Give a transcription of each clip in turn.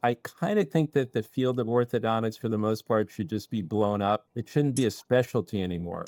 I kind of think that the field of orthodontics, for the most part, should just be blown up. It shouldn't be a specialty anymore.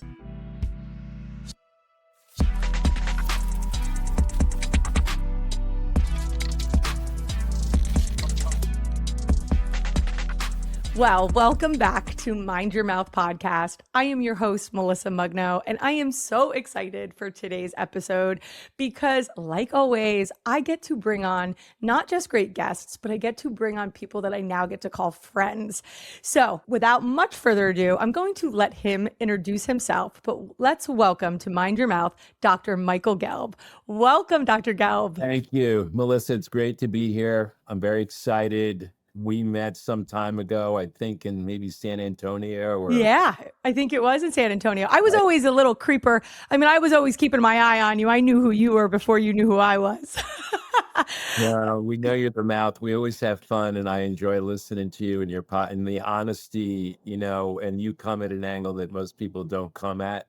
Well, welcome back to Mind Your Mouth podcast. I am your host, Melissa Mugno, and I am so excited for today's episode because, like always, I get to bring on not just great guests, but I get to bring on people that I now get to call friends. So, without much further ado, I'm going to let him introduce himself, but let's welcome to Mind Your Mouth, Dr. Michael Gelb. Welcome, Dr. Gelb. Thank you, Melissa. It's great to be here. I'm very excited. We met some time ago, I think, in maybe San Antonio. Yeah, I think it was in San Antonio. I was always a little creeper. I mean, I was always keeping my eye on you. I knew who you were before you knew who I was. Yeah, we know you're the mouth. We always have fun, and I enjoy listening to you and your and the honesty, and you come at an angle that most people don't come at.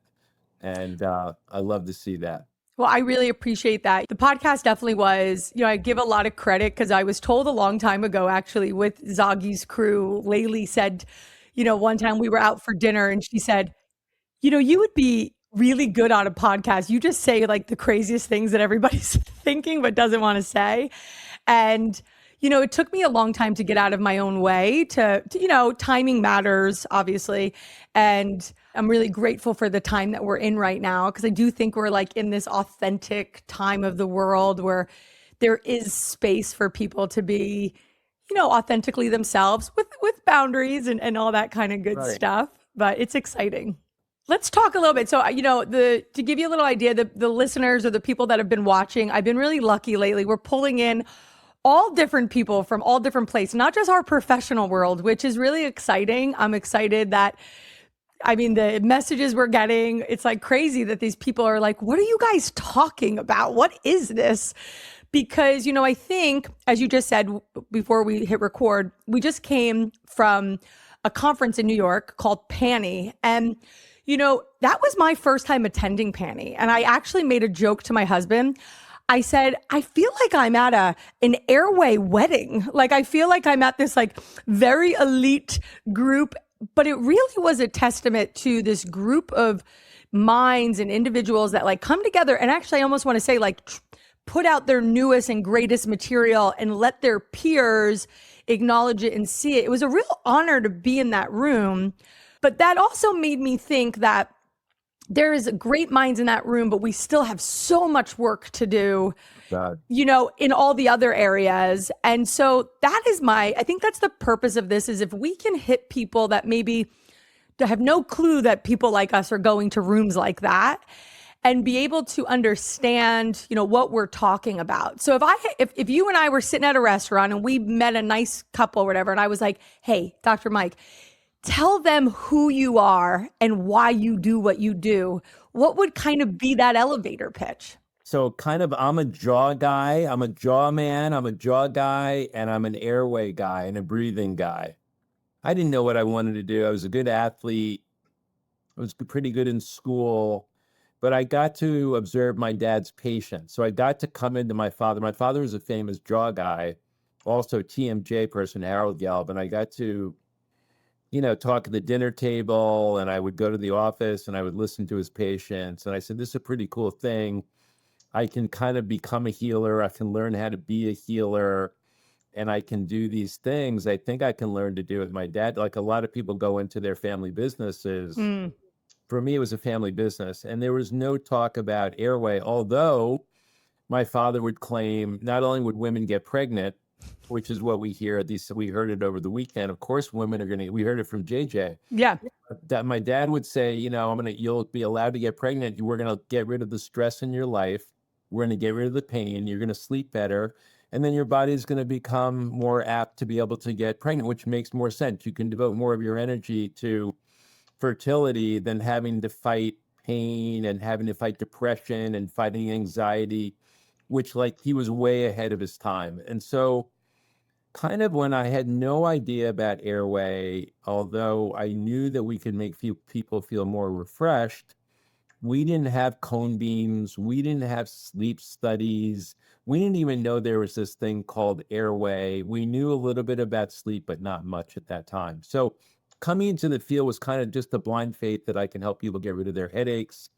And I love to see that. Well, I really appreciate that. The podcast definitely was, I give a lot of credit because I was told a long time ago, actually, with Zoggy's crew, Laylee said, one time we were out for dinner and she said, you would be really good on a podcast. You just say like the craziest things that everybody's thinking but doesn't want to say. And it took me a long time to get out of my own way to timing matters, obviously. And I'm really grateful for the time that we're in right now, because I do think we're like in this authentic time of the world where there is space for people to be, authentically themselves with boundaries and all that kind of good stuff. But it's exciting. Let's talk a little bit. So, to give you a little idea, the listeners or the people that have been watching, I've been really lucky lately. We're pulling in all different people from all different places, not just our professional world, which is really exciting. I'm excited that, the messages we're getting, it's like crazy that these people are like, what are you guys talking about? What is this? Because, I think, as you just said before we hit record, we just came from a conference in New York called PANNY. And, that was my first time attending PANNY. And I actually made a joke to my husband. I said, I feel like I'm at an Airway wedding. Like, I feel like I'm at this like very elite group, but it really was a testament to this group of minds and individuals that like come together. And actually, I almost want to say like put out their newest and greatest material and let their peers acknowledge it and see it. It was a real honor to be in that room. But that also made me think that there is great minds in that room, but we still have so much work to do, in all the other areas. And so that is I think that's the purpose of this, is if we can hit people that maybe have no clue that people like us are going to rooms like that and be able to understand, what we're talking about. So if you and I were sitting at a restaurant and we met a nice couple or whatever, and I was like, hey, Dr. Mike, tell them who you are and why you do what you do, what would kind of be that elevator pitch? So kind of, I'm a jaw guy, I'm a jaw man, I'm a jaw guy, and I'm an airway guy and a breathing guy. I didn't know what I wanted to do. I was a good athlete. I was pretty good in school, but I got to observe my dad's patients. So I got to come into my father. My father was a famous jaw guy, also TMJ person, Harold Gelb, and I got to talk at the dinner table, and I would go to the office and I would listen to his patients. And I said, this is a pretty cool thing. I can kind of become a healer. I can learn how to be a healer, and I can do these things I think I can learn to do with my dad. Like a lot of people go into their family businesses. For me, it was a family business, and there was no talk about airway, although my father would claim not only would women get pregnant, which is what we hear. We heard it over the weekend. Of course, women are we heard it from JJ. Yeah. That my dad would say, you'll be allowed to get pregnant. We're going to get rid of the stress in your life. We're going to get rid of the pain. You're going to sleep better. And then your body is going to become more apt to be able to get pregnant, which makes more sense. You can devote more of your energy to fertility than having to fight pain and having to fight depression and fighting anxiety, which he was way ahead of his time. And so kind of when I had no idea about airway, although I knew that we could make people feel more refreshed, We didn't have cone beams. We didn't have sleep studies. We didn't even know there was this thing called Airway. We knew a little bit about sleep, but not much at that time. So coming into the field was kind of just a blind faith that I can help people get rid of their headaches,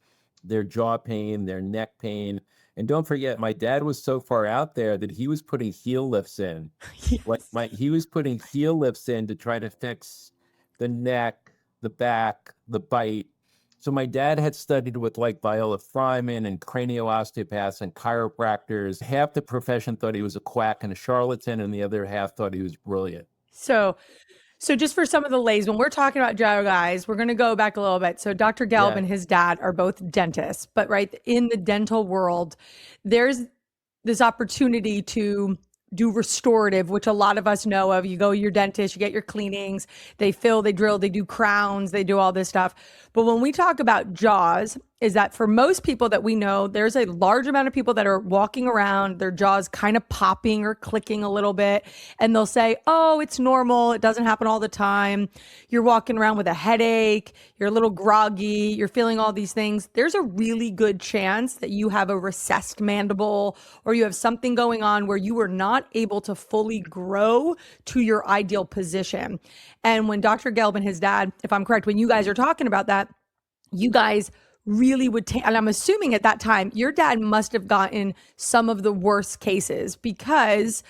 their jaw pain, their neck pain. And don't forget, my dad was so far out there that he was putting heel lifts in. Yes. He was putting heel lifts in to try to fix the neck, the back, the bite. So my dad had studied with like Viola Fryman and cranio-osteopaths and chiropractors. Half the profession thought he was a quack and a charlatan, and the other half thought he was brilliant. So just for some of the lays, when we're talking about gyro guys, we're going to go back a little bit. So Dr. Gelb Yeah. and his dad are both dentists, but right in the dental world, there's this opportunity to do restorative, which a lot of us know of. You go to your dentist, you get your cleanings, they fill, they drill, they do crowns, they do all this stuff. But when we talk about jaws, is that for most people that we know, there's a large amount of people that are walking around, their jaws kind of popping or clicking a little bit. And they'll say, oh, it's normal. It doesn't happen all the time. You're walking around with a headache. You're a little groggy. You're feeling all these things. There's a really good chance that you have a recessed mandible or you have something going on where you are not able to fully grow to your ideal position. And when Dr. Gelb and his dad, if I'm correct, when you guys are talking about that, you guys really would take, and I'm assuming at that time, your dad must have gotten some of the worst cases because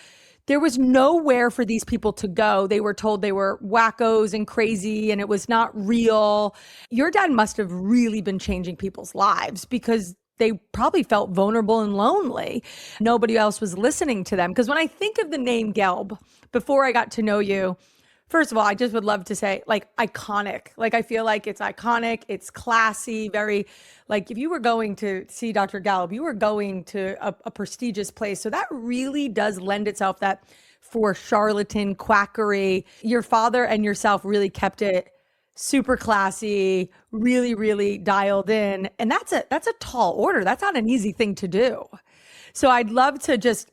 there was nowhere for these people to go. They were told they were wackos and crazy and it was not real. Your dad must have really been changing people's lives because they probably felt vulnerable and lonely. Nobody else was listening to them. Because when I think of the name Gelb, before I got to know you, first of all, I just would love to say like iconic. Like I feel like it's iconic, it's classy, very like if you were going to see Dr. Gelb, you were going to a prestigious place. So that really does lend itself that for charlatan quackery. Your father and yourself really kept it super classy, really, really dialed in. And that's a tall order. That's not an easy thing to do. So I'd love to just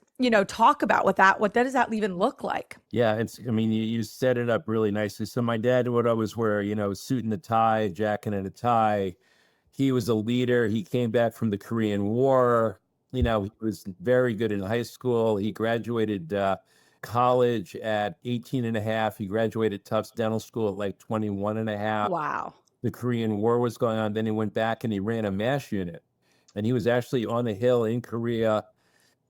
talk about what does that even look like? Yeah, you set it up really nicely. So my dad would always wear, suit and a tie, jacket and a tie. He was a leader. He came back from the Korean War. He was very good in high school. He graduated college at 18 and a half. He graduated Tufts Dental School at like 21 and a half. Wow. The Korean War was going on. Then he went back and he ran a MASH unit. And he was actually on the Hill in Korea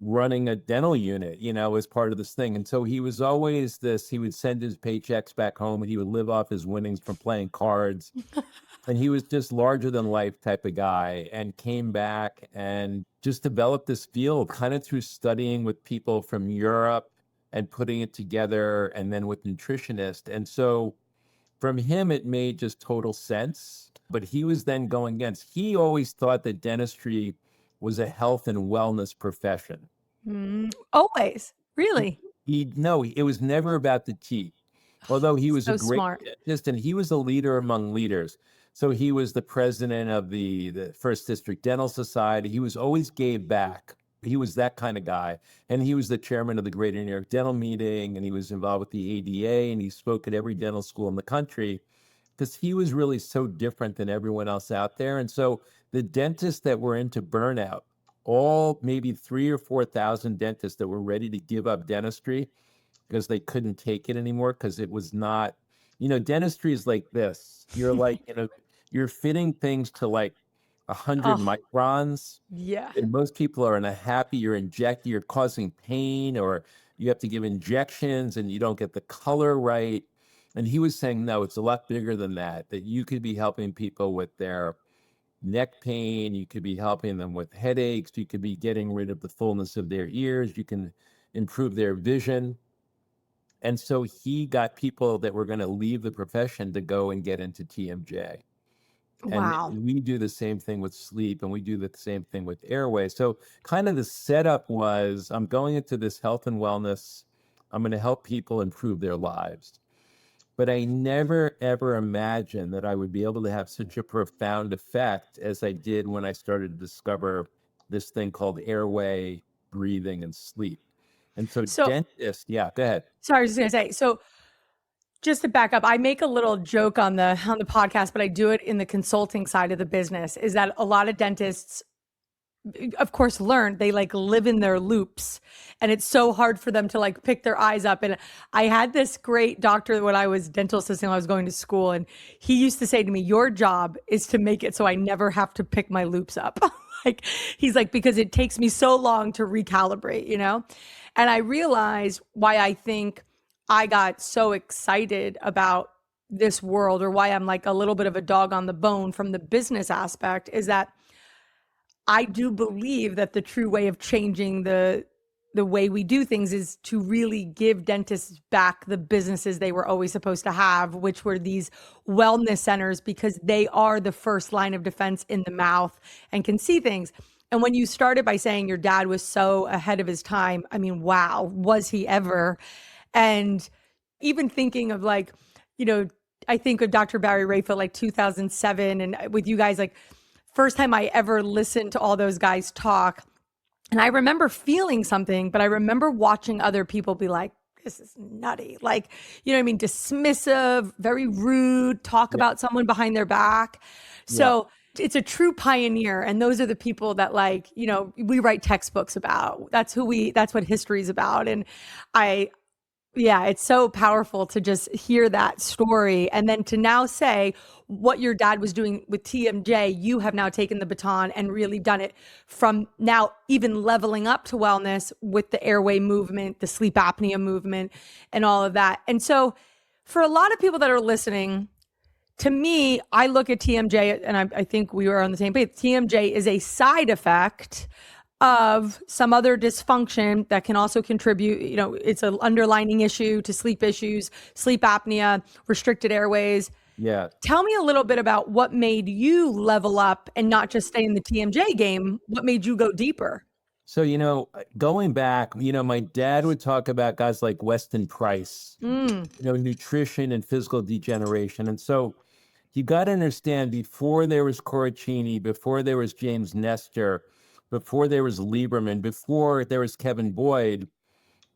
running a dental unit, as part of this thing. And so he was always he would send his paychecks back home and he would live off his winnings from playing cards. And he was just larger than life type of guy and came back and just developed this field kind of through studying with people from Europe and putting it together and then with nutritionists. And so from him, it made just total sense. But he was then going against, he always thought that dentistry was a health and wellness profession. Always. Really? No, it was never about the teeth. Although he was So a great smart. dentist and he was a leader among leaders. So he was the president of the First District Dental Society. He was always gave back. He was that kind of guy. And he was the chairman of the Greater New York Dental Meeting, and he was involved with the ADA, and he spoke at every dental school in the country because he was really so different than everyone else out there. And so the dentists that were into burnout, all maybe 3,000 or 4,000 dentists that were ready to give up dentistry because they couldn't take it anymore because it was not, dentistry is like this. You're like, you're fitting things to like 100 microns. Yeah. And most people are unhappy. You're causing pain, or you have to give injections and you don't get the color right. And he was saying, no, it's a lot bigger than that you could be helping people with their neck pain. You could be helping them with headaches. You could be getting rid of the fullness of their ears. You can improve their vision. And so he got people that were going to leave the profession to go and get into TMJ. Wow. And we do the same thing with sleep, and we do the same thing with Airway. So kind of the setup was, I'm going into this health and wellness. I'm going to help people improve their lives. But I never, ever imagined that I would be able to have such a profound effect as I did when I started to discover this thing called Airway, breathing, and sleep. And so dentists, yeah, go ahead. Sorry, I was just going to say, so Just to back up, I make a little joke on the podcast, but I do it in the consulting side of the business, is that a lot of dentists, of course, they like live in their loops, and it's so hard for them to like pick their eyes up. And I had this great doctor when I was dental assistant, when I was going to school, and he used to say to me, your job is to make it so I never have to pick my loops up. Like, he's like, because it takes me so long to recalibrate, you know? And I realized why I think I got so excited about this world, or why I'm like a little bit of a dog on the bone from the business aspect, is that I do believe that the true way of changing the way we do things is to really give dentists back the businesses they were always supposed to have, which were these wellness centers, because they are the first line of defense in the mouth and can see things. And when you started by saying your dad was so ahead of his time, I mean, wow, was he ever? And even thinking of like, you know, I think of Dr. Barry Rayfield, like 2007, and with you guys, like first time I ever listened to all those guys talk. And I remember feeling something, but I remember watching other people be like, this is nutty. Like, you know what I mean? Dismissive, very rude, talk about someone behind their back. So it's a true pioneer. And those are the people that, like, you know, we write textbooks about. That's what history is about. And it's so powerful to just hear that story. And then to now say what your dad was doing with TMJ, you have now taken the baton and really done it, from now even leveling up to wellness with the airway movement, the sleep apnea movement, and all of that. And so for a lot of people that are listening, to me, I look at TMJ, and I think we were on the same page. TMJ is a side effect of some other dysfunction that can also contribute, you know, it's an underlining issue to sleep issues, sleep apnea, restricted airways. Yeah. Tell me a little bit about what made you level up and not just stay in the TMJ game. What made you go deeper? So, you know, going back, you know, my dad would talk about guys like Weston Price, you know, nutrition and physical degeneration. And so you got to understand, before there was Coracini, before there was James Nestor, before there was Lieberman, before there was Kevin Boyd,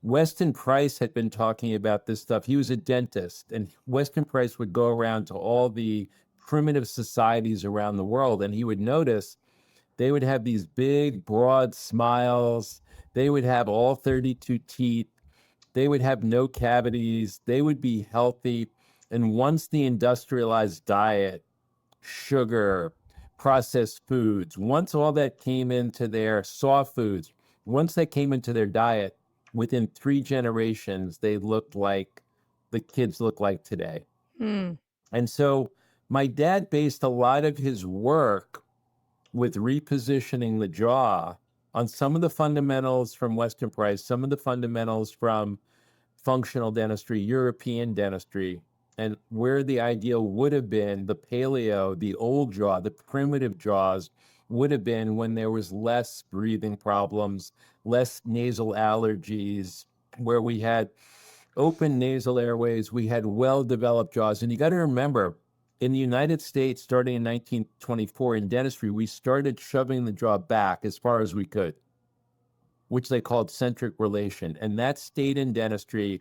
Weston Price had been talking about this stuff. He was a dentist, and Weston Price would go around to all the primitive societies around the world, and he would notice they would have these big, broad smiles. They would have all 32 teeth. They would have no cavities. They would be healthy. And once the industrialized diet, sugar, processed foods, once all that came into their soft foods, once that came into their diet, within 3 generations, they looked like the kids look like today. And so my dad based a lot of his work with repositioning the jaw on some of the fundamentals from Weston Price, some of the fundamentals from functional dentistry, European dentistry, and where the ideal would have been, the paleo, the old jaw, the primitive jaws would have been when there was less breathing problems, less nasal allergies, where we had open nasal airways, we had well-developed jaws. And you got to remember, in the United States, starting in 1924 in dentistry, we started shoving the jaw back as far as we could, which they called centric relation. And that stayed in dentistry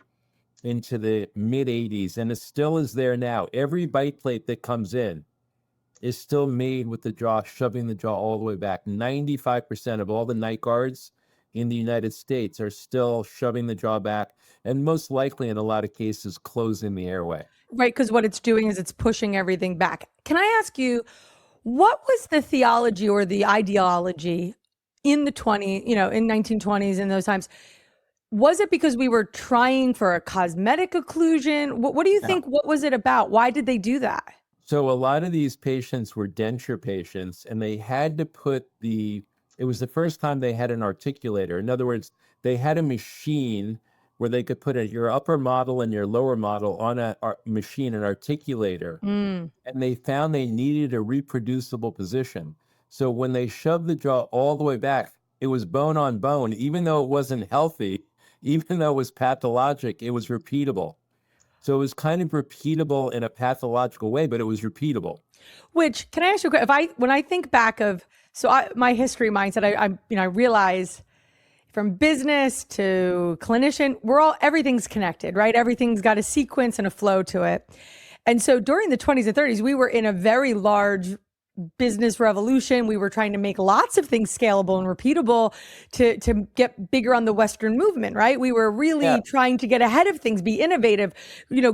into the mid 80s, and it still is there now. Every bite plate that comes in is still made with the jaw, shoving the jaw all the way back. 95% of all the night guards in the United States are still shoving the jaw back, and most likely in a lot of cases closing the airway. Right, because what it's doing is it's pushing everything back. Can I ask you, what was the theology or the ideology in the in 1920s, in those times? Was it because we were trying for a cosmetic occlusion? What do you think? What was it about? Why did they do that? So a lot of these patients were denture patients, and they had to put it was the first time they had an articulator. In other words, they had a machine where they could put your upper model and your lower model on a machine, an articulator. And they found they needed a reproducible position. So when they shoved the jaw all the way back, it was bone on bone. Even though it wasn't healthy, even though it was pathologic, it was repeatable. So it was kind of repeatable in a pathological way, but it was repeatable. Which, can I ask you, when I think back of, my history mindset, I realize from business to clinician, everything's connected, right? Everything's got a sequence and a flow to it. And so during the 20s and 30s, we were in a very large business revolution. We were trying to make lots of things scalable and repeatable to get bigger on the Western movement, right? We were really trying to get ahead of things, be innovative,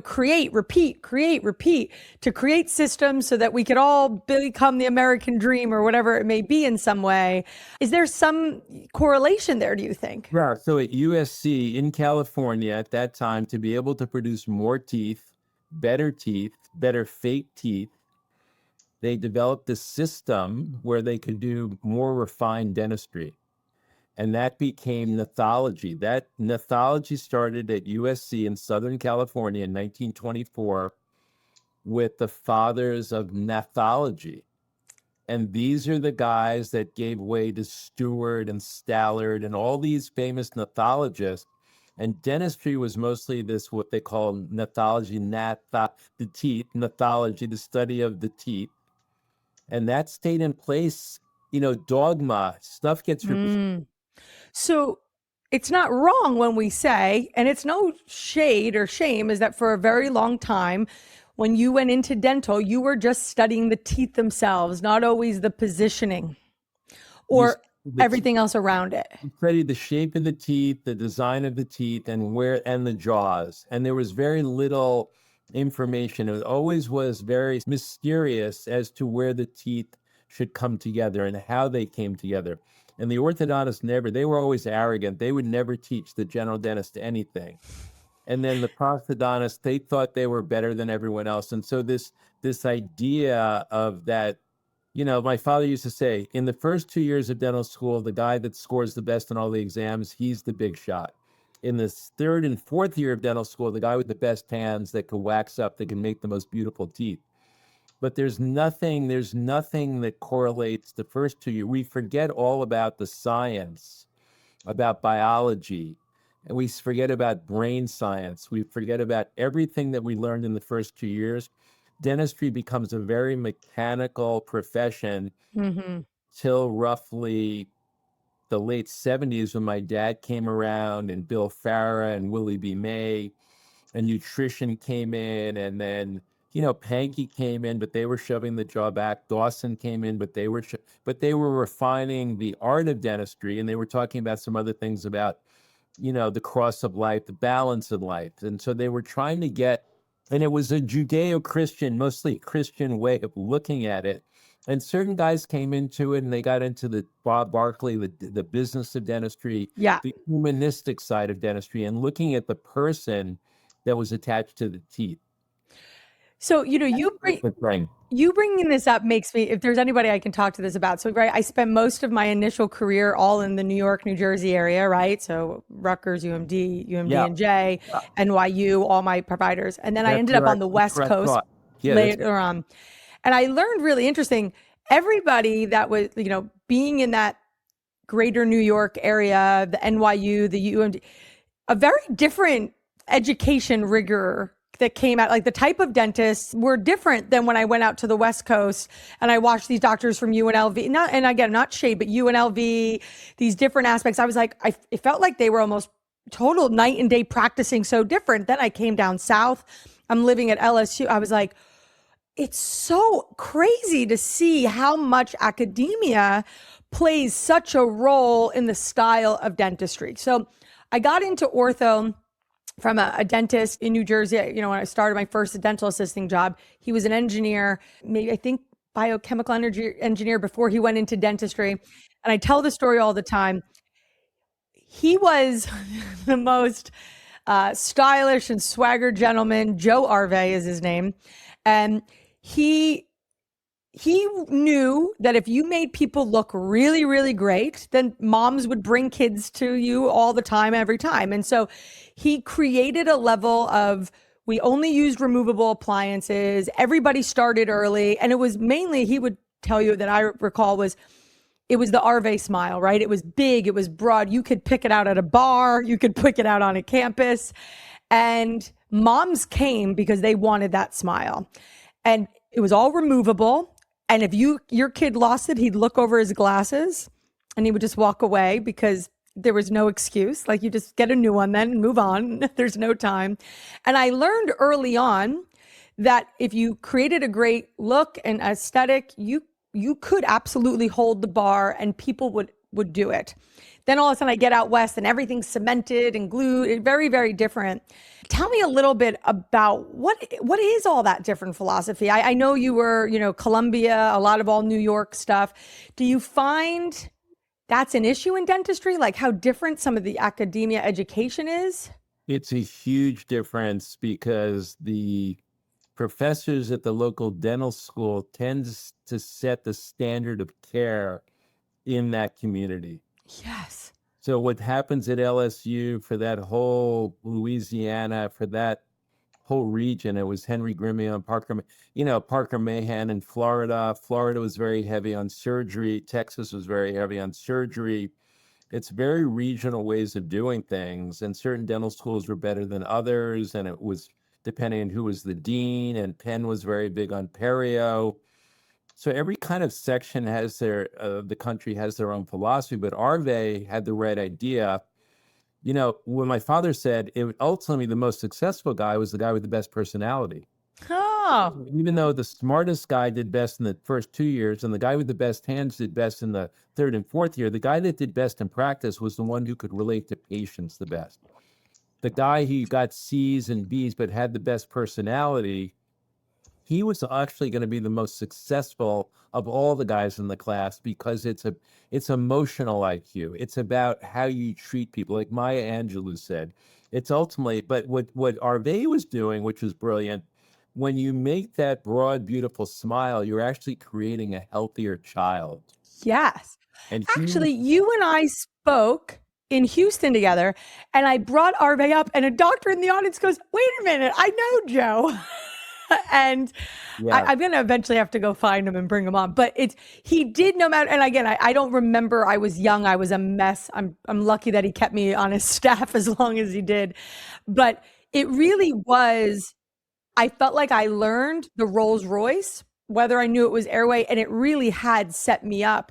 create, repeat, to create systems so that we could all become the American dream or whatever it may be in some way. Is there some correlation there, do you think? Yeah. So at USC in California at that time, to be able to produce more teeth, better fake teeth, they developed a system where they could do more refined dentistry. And that became gnathology. That gnathology started at USC in Southern California in 1924 with the fathers of gnathology. And these are the guys that gave way to Stewart and Stallard and all these famous gnathologists. And dentistry was mostly this, what they call gnathology, the teeth, gnathology, the study of the teeth. And that stayed in place, dogma, stuff gets repeated. So it's not wrong when we say, and it's no shade or shame, is that for a very long time, when you went into dental, you were just studying the teeth themselves, not always the positioning or everything else around it. You studied the shape of the teeth, the design of the teeth, and the jaws. And there was very little information. It always was very mysterious as to where the teeth should come together and how they came together. And the orthodontists they were always arrogant. They would never teach the general dentist anything. And then the prosthodontists, they thought they were better than everyone else. And so this idea of that, my father used to say, in the first 2 years of dental school, the guy that scores the best on all the exams, he's the big shot. In the third and fourth year of dental school, the guy with the best hands that can wax up, that can make the most beautiful teeth. But there's nothing that correlates the first 2 years. We forget all about the science, about biology, and we forget about brain science. We forget about everything that we learned in the first 2 years. Dentistry becomes a very mechanical profession till roughly the late 70s, when my dad came around and Bill Farah and Willie B. May and nutrition came in, and then, Pankey came in, but they were shoving the jaw back. Dawson came in, but they were refining the art of dentistry, and they were talking about some other things about, the cross of life, the balance of life. And so they were trying to get, and it was a Judeo-Christian, mostly Christian way of looking at it. And certain guys came into it, and they got into the Bob Barkley, the business of dentistry, the humanistic side of dentistry, and looking at the person that was attached to the teeth. So, you bringing this up makes me, if there's anybody I can talk to this about. So, right, I spent most of my initial career all in the New York, New Jersey area, right? So Rutgers, UMD&J, NYU, all my providers. And then I ended up on the West Coast later on. And I learned really interesting, everybody that was, being in that greater New York area, the NYU, the UMD, a very different education rigor that came out. Like the type of dentists were different than when I went out to the West Coast and I watched these doctors from UNLV, and again, not shade, but UNLV, these different aspects. I was like, it felt like they were almost total night and day practicing so different. Then I came down south. I'm living at LSU. I was like, it's so crazy to see how much academia plays such a role in the style of dentistry. So I got into ortho from a dentist in New Jersey. When I started my first dental assisting job, he was an engineer, maybe I think biochemical engineer before he went into dentistry. And I tell the story all the time. He was the most stylish and swagger gentleman. Joe Arvey is his name. And he knew that if you made people look really, really great, then moms would bring kids to you all the time, every time. And so he created a level of, we only used removable appliances. Everybody started early. And it was mainly, he would tell you that I recall it was the Arvey smile, right? It was big, it was broad. You could pick it out at a bar, you could pick it out on a campus. And moms came because they wanted that smile. And it was all removable. And if your kid lost it, he'd look over his glasses and he would just walk away because there was no excuse. Like, you just get a new one then and move on. There's no time. And I learned early on that if you created a great look and aesthetic, you could absolutely hold the bar and people would do it. Then all of a sudden I get out west and everything's cemented and glued, very, very different. Tell me a little bit about what is all that different philosophy? I know you were, Columbia, a lot of all New York stuff. Do you find that's an issue in dentistry? Like how different some of the academia education is? It's a huge difference because the professors at the local dental school tends to set the standard of care in that community. Yes. So what happens at LSU for that whole Louisiana, for that whole region, it was Henry Grimio and Parker Mahan in Florida. Florida was very heavy on surgery. Texas was very heavy on surgery. It's very regional ways of doing things, and certain dental schools were better than others, and it was depending on who was the dean, and Penn was very big on perio. So every kind of section has the country has their own philosophy, but Arvey had the right idea. When my father said ultimately the most successful guy was the guy with the best personality. Oh. Even though the smartest guy did best in the first 2 years and the guy with the best hands did best in the third and fourth year, the guy that did best in practice was the one who could relate to patients the best. The guy who got C's and B's but had the best personality, he was actually going to be the most successful of all the guys in the class because it's emotional IQ. It's about how you treat people. Like Maya Angelou said, it's ultimately, but what Arvey was doing, which was brilliant, when you make that broad, beautiful smile, you're actually creating a healthier child. Yes. And actually, you and I spoke in Houston together, and I brought Arvey up, and a doctor in the audience goes, "Wait a minute, I know Joe." And yeah. I'm going to eventually have to go find him and bring him on. But he did no matter. And again, I don't remember. I was young. I was a mess. I'm lucky that he kept me on his staff as long as he did. But it really was, I felt like I learned the Rolls Royce, whether I knew it was Airway, and it really had set me up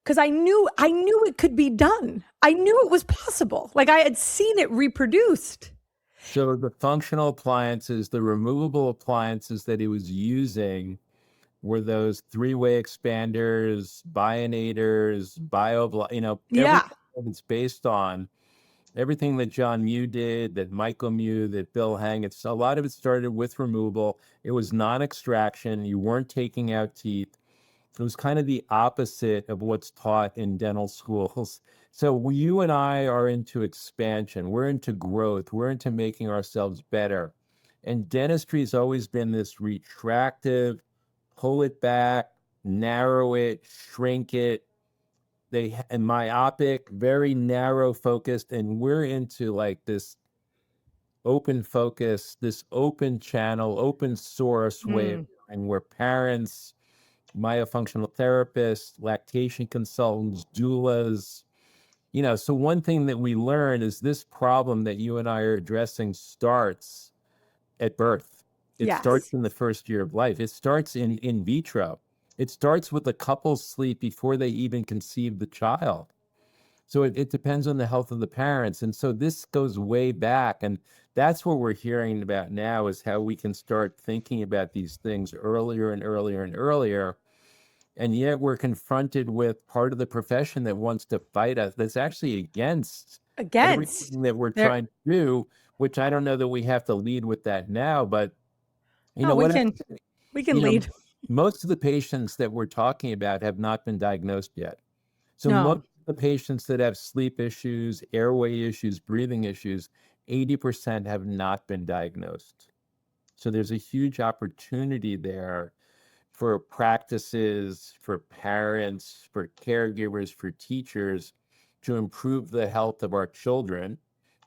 because I knew it could be done. I knew it was possible. Like I had seen it reproduced. So the functional appliances, the removable appliances that he was using were those three-way expanders, bionators, everything it's based on, everything that John Mew did, that Michael Mew, that Bill Hang, a lot of it started with removal. It was non-extraction. You weren't taking out teeth. It was kind of the opposite of what's taught in dental schools. So you and I are into expansion. We're into growth. We're into making ourselves better. And dentistry has always been this retractive, pull it back, narrow it, shrink it. And myopic, very narrow focused. And we're into like this open focus, this open channel, open source way of doing where parents, myofunctional therapists, lactation consultants, doulas, so one thing that we learn is this problem that you and I are addressing starts at birth. It starts in the first year of life. It starts in vitro. It starts with the couple's sleep before they even conceive the child. So it depends on the health of the parents. And so this goes way back. And that's what we're hearing about now is how we can start thinking about these things earlier and earlier and earlier. And yet we're confronted with part of the profession that wants to fight us, that's actually against everything that we're trying to do, which I don't know that we have to lead with that now, but we can lead. Most of the patients that we're talking about have not been diagnosed yet. So most of the patients that have sleep issues, airway issues, breathing issues, 80% have not been diagnosed. So there's a huge opportunity there for practices, for parents, for caregivers, for teachers to improve the health of our children,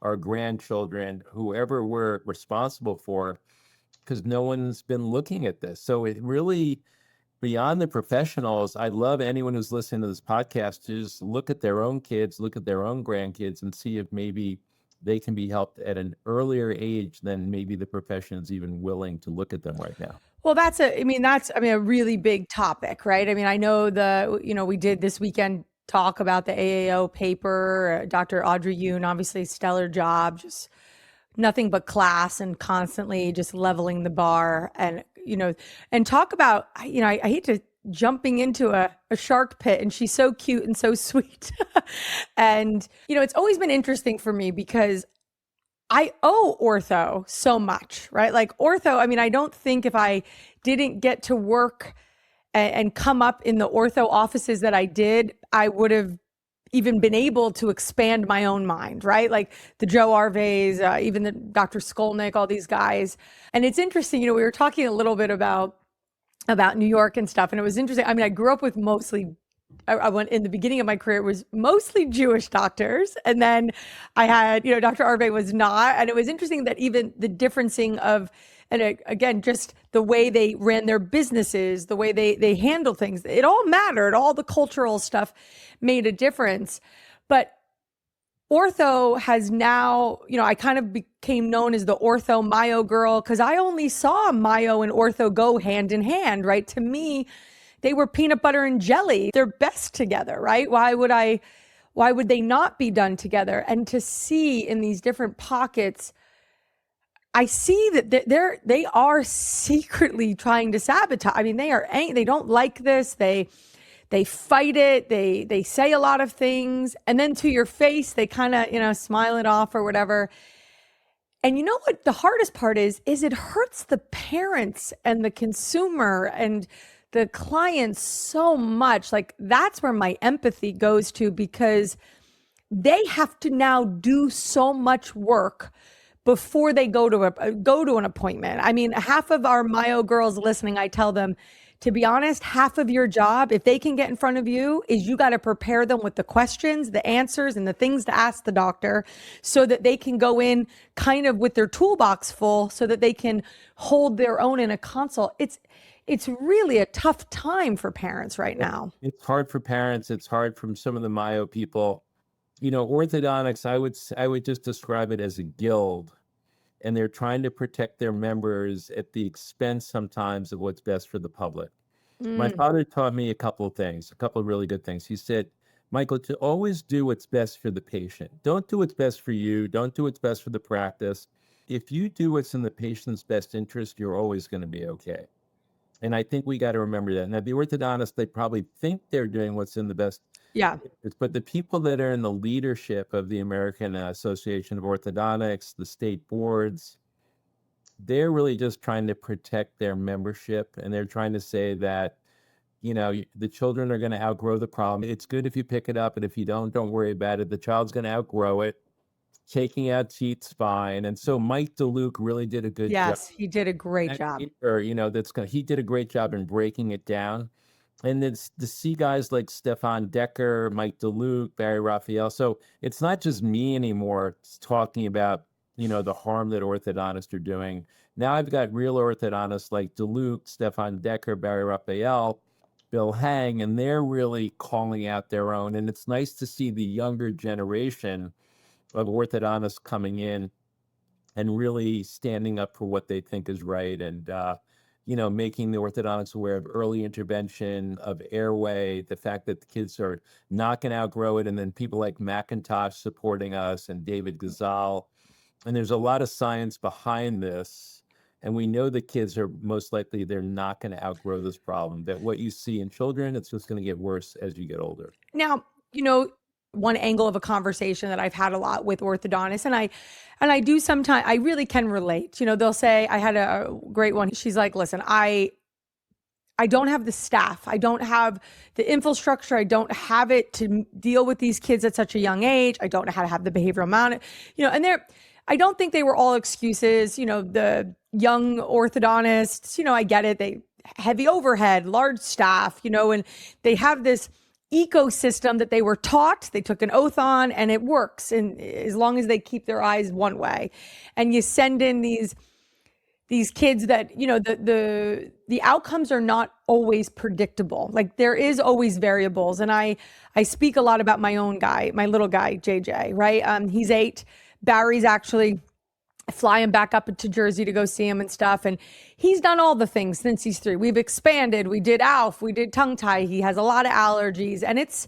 our grandchildren, whoever we're responsible for, because no one's been looking at this. So it really, beyond the professionals, I love anyone who's listening to this podcast to just look at their own kids, look at their own grandkids and see if maybe they can be helped at an earlier age than maybe the profession is even willing to look at them right now. Well, that's a really big topic, right? I mean, I know we did this weekend talk about the AAO paper. Dr. Audrey Yoon, obviously stellar job, just nothing but class and constantly just leveling the bar. And, and talk about, I hate to jumping into a shark pit, and she's so cute and so sweet. And, it's always been interesting for me because I owe ortho so much, right? Like ortho, I don't think if I didn't get to work and come up in the ortho offices that I did, I would have even been able to expand my own mind, right? Like the Joe Arveys, even the Dr. Skolnick, all these guys. And it's interesting, we were talking a little bit about New York and stuff. And it was interesting. I grew up with mostly, I went in the beginning of my career, it was mostly Jewish doctors. And then I had, Dr. Arvey was not. And it was interesting that even the differencing of, and again, just the way they ran their businesses, the way they handle things, it all mattered. All the cultural stuff made a difference. But ortho has now, I kind of became known as the ortho myo girl because I only saw myo and ortho go hand in hand, right? To me, they were peanut butter and jelly. They're best together, right? Why would they not be done together? And to see in these different pockets, I see that they are secretly trying to sabotage. They don't like this. They fight it. They say a lot of things, and then to your face, they kind of, smile it off or whatever. And you know what the hardest part is it hurts the parents and the consumer and the clients so much. Like that's where my empathy goes to, because they have to now do so much work before they go to an appointment. Half of our myo girls listening, I tell them, to be honest, half of your job, if they can get in front of you, is you got to prepare them with the questions, the answers, and the things to ask the doctor so that they can go in kind of with their toolbox full so that they can hold their own in a consult. It's really a tough time for parents right now. It's hard for parents. It's hard from some of the myo people. Orthodontics, I would just describe it as a guild, and they're trying to protect their members at the expense sometimes of what's best for the public. My father taught me a couple of really good things. He said, Michael, to always do what's best for the patient. Don't do what's best for you. Don't do what's best for the practice. If you do what's in the patient's best interest, you're always going to be okay. And I think we got to remember that. Now, the orthodontists, they probably think they're doing what's in the best. Yeah. But the people that are in the leadership of the American Association of Orthodontics, the state boards, they're really just trying to protect their membership. And they're trying to say that, the children are going to outgrow the problem. It's good if you pick it up. And if you don't worry about it. The child's going to outgrow it. Taking out teeth's fine. And so Mike DeLuke really did a good job. Yes, he did a great job. He did a great job in breaking it down. And it's to see guys like Stefan Decker, Mike DeLuke, Barry Raphael. So it's not just me anymore talking about, the harm that orthodontists are doing. Now I've got real orthodontists like DeLuke, Stefan Decker, Barry Raphael, Bill Hang, and they're really calling out their own. And it's nice to see the younger generation of orthodontists coming in and really standing up for what they think is right. And, making the orthodontics aware of early intervention, of Airway, the fact that the kids are not going to outgrow it. And then people like McIntosh supporting us and David Gazal. And there's a lot of science behind this. And we know the kids are most likely, they're not going to outgrow this problem. That what you see in children, it's just going to get worse as you get older. Now, one angle of a conversation that I've had a lot with orthodontists, and I do sometimes, I really can relate. They'll say, I had a great one. She's like, listen, I don't have the staff. I don't have the infrastructure. I don't have it to deal with these kids at such a young age. I don't know how to have the behavioral amount, and I don't think they were all excuses. The young orthodontists, I get it. They heavy overhead, large staff, and they have this ecosystem that they were taught, they took an oath on, and it works. And as long as they keep their eyes one way, and you send in these kids that, the outcomes are not always predictable. Like there is always variables. And I speak a lot about my own guy, my little guy, JJ, right? He's 8. Barry's actually flying back up to Jersey to go see him and stuff. And he's done all the things since he's 3. We've expanded. We did ALF. We did tongue tie. He has a lot of allergies. And it's